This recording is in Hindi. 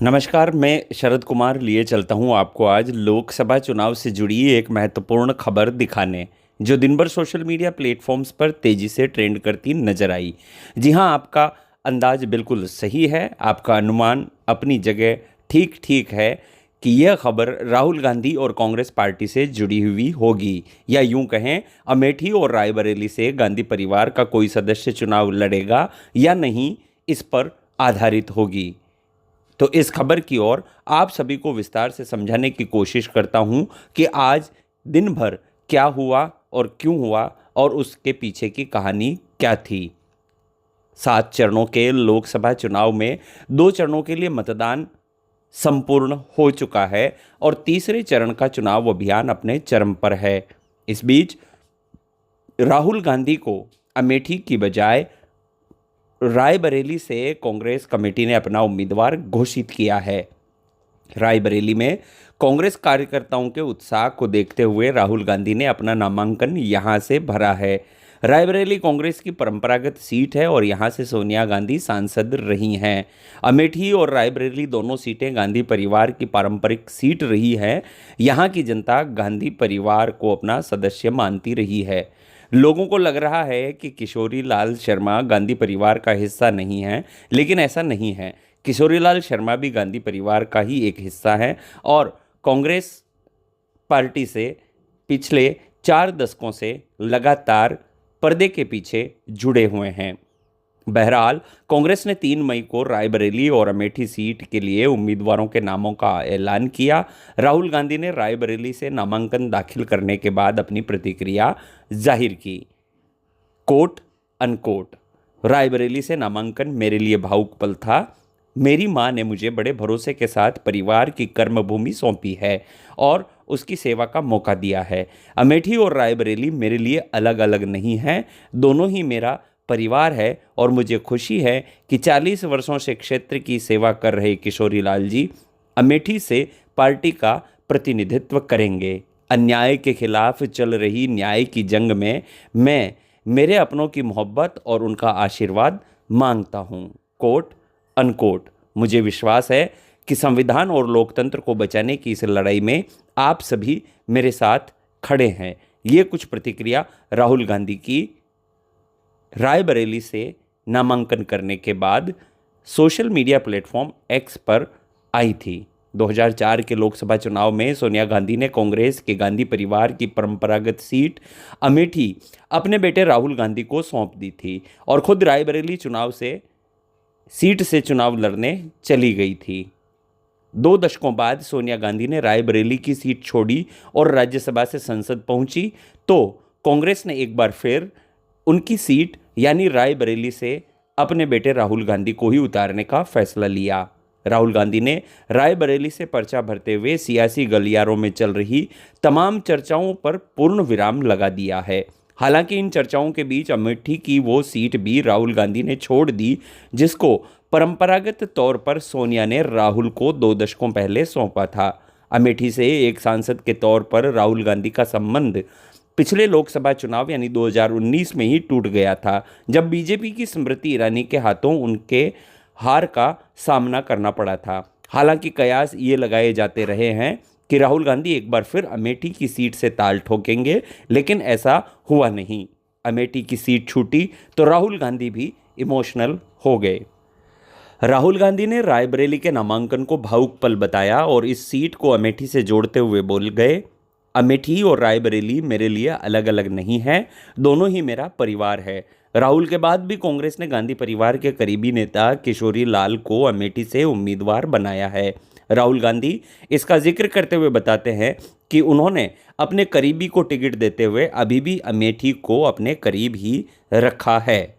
नमस्कार, मैं शरद कुमार लिए चलता हूं आपको आज लोकसभा चुनाव से जुड़ी एक महत्वपूर्ण खबर दिखाने, जो दिन भर सोशल मीडिया प्लेटफॉर्म्स पर तेजी से ट्रेंड करती नजर आई। जी हां, आपका अंदाज बिल्कुल सही है, आपका अनुमान अपनी जगह ठीक ठीक है कि यह खबर राहुल गांधी और कांग्रेस पार्टी से जुड़ी हुई होगी, या यूं कहें अमेठी और रायबरेली से गांधी परिवार का कोई सदस्य चुनाव लड़ेगा या नहीं, इस पर आधारित होगी। तो इस खबर की ओर आप सभी को विस्तार से समझाने की कोशिश करता हूं कि आज दिन भर क्या हुआ और क्यों हुआ और उसके पीछे की कहानी क्या थी। 7 चरणों के लोकसभा चुनाव में 2 चरणों के लिए मतदान संपूर्ण हो चुका है और तीसरे चरण का चुनाव अभियान अपने चरम पर है। इस बीच राहुल गांधी को अमेठी की बजाय रायबरेली से कांग्रेस कमेटी ने अपना उम्मीदवार घोषित किया है। रायबरेली में कांग्रेस कार्यकर्ताओं के उत्साह को देखते हुए राहुल गांधी ने अपना नामांकन यहां से भरा है। रायबरेली कांग्रेस की परंपरागत सीट है और यहां से सोनिया गांधी सांसद रही हैं। अमेठी और रायबरेली दोनों सीटें गांधी परिवार की पारंपरिक सीट रही हैं। यहां की जनता गांधी परिवार को अपना सदस्य मानती रही है। लोगों को लग रहा है कि किशोरी लाल शर्मा गांधी परिवार का हिस्सा नहीं है, लेकिन ऐसा नहीं है। किशोरी लाल शर्मा भी गांधी परिवार का ही एक हिस्सा है और कांग्रेस पार्टी से पिछले 4 दशकों से लगातार पर्दे के पीछे जुड़े हुए हैं। बहरहाल कांग्रेस ने 3 मई को रायबरेली और अमेठी सीट के लिए उम्मीदवारों के नामों का ऐलान किया। राहुल गांधी ने रायबरेली से नामांकन दाखिल करने के बाद अपनी प्रतिक्रिया जाहिर की। कोट अनकोट, रायबरेली से नामांकन मेरे लिए भावुक पल था। मेरी मां ने मुझे बड़े भरोसे के साथ परिवार की कर्मभूमि सौंपी है और उसकी सेवा का मौका दिया है। अमेठी और रायबरेली मेरे लिए अलग अलग नहीं हैं, दोनों ही मेरा परिवार है और मुझे खुशी है कि 40 वर्षों से क्षेत्र की सेवा कर रहे किशोरी लाल जी अमेठी से पार्टी का प्रतिनिधित्व करेंगे। अन्याय के खिलाफ चल रही न्याय की जंग में मैं मेरे अपनों की मोहब्बत और उनका आशीर्वाद मांगता हूँ। कोट अनकोट, मुझे विश्वास है कि संविधान और लोकतंत्र को बचाने की इस लड़ाई में आप सभी मेरे साथ खड़े हैं। ये कुछ प्रतिक्रिया राहुल गांधी की रायबरेली से नामांकन करने के बाद सोशल मीडिया प्लेटफॉर्म एक्स पर आई थी। 2004 के लोकसभा चुनाव में सोनिया गांधी ने कांग्रेस के गांधी परिवार की परंपरागत सीट अमेठी अपने बेटे राहुल गांधी को सौंप दी थी और खुद रायबरेली सीट से चुनाव लड़ने चली गई थी। 2 दशकों बाद सोनिया गांधी ने रायबरेली की सीट छोड़ी और राज्यसभा से संसद पहुंची तो कांग्रेस ने एक बार फिर उनकी सीट यानी रायबरेली से अपने बेटे राहुल गांधी को ही उतारने का फैसला लिया। राहुल गांधी ने रायबरेली से पर्चा भरते हुए सियासी गलियारों में चल रही तमाम चर्चाओं पर पूर्ण विराम लगा दिया है। हालांकि इन चर्चाओं के बीच अमेठी की वो सीट भी राहुल गांधी ने छोड़ दी जिसको परंपरागत तौर पर सोनिया ने राहुल को 2 दशकों पहले सौंपा था। अमेठी से एक सांसद के तौर पर राहुल गांधी का संबंध पिछले लोकसभा चुनाव यानी 2019 में ही टूट गया था, जब बीजेपी की स्मृति ईरानी के हाथों उनके हार का सामना करना पड़ा था। हालांकि कयास ये लगाए जाते रहे हैं कि राहुल गांधी एक बार फिर अमेठी की सीट से ताल ठोकेंगे, लेकिन ऐसा हुआ नहीं। अमेठी की सीट छूटी तो राहुल गांधी भी इमोशनल हो गए। राहुल गांधी ने रायबरेली के नामांकन को भावुक पल बताया और इस सीट को अमेठी से जोड़ते हुए बोल गए, अमेठी और रायबरेली मेरे लिए अलग अलग नहीं है, दोनों ही मेरा परिवार है। राहुल के बाद भी कांग्रेस ने गांधी परिवार के करीबी नेता किशोरी लाल को अमेठी से उम्मीदवार बनाया है। राहुल गांधी इसका जिक्र करते हुए बताते हैं कि उन्होंने अपने करीबी को टिकट देते हुए अभी भी अमेठी को अपने करीब ही रखा है।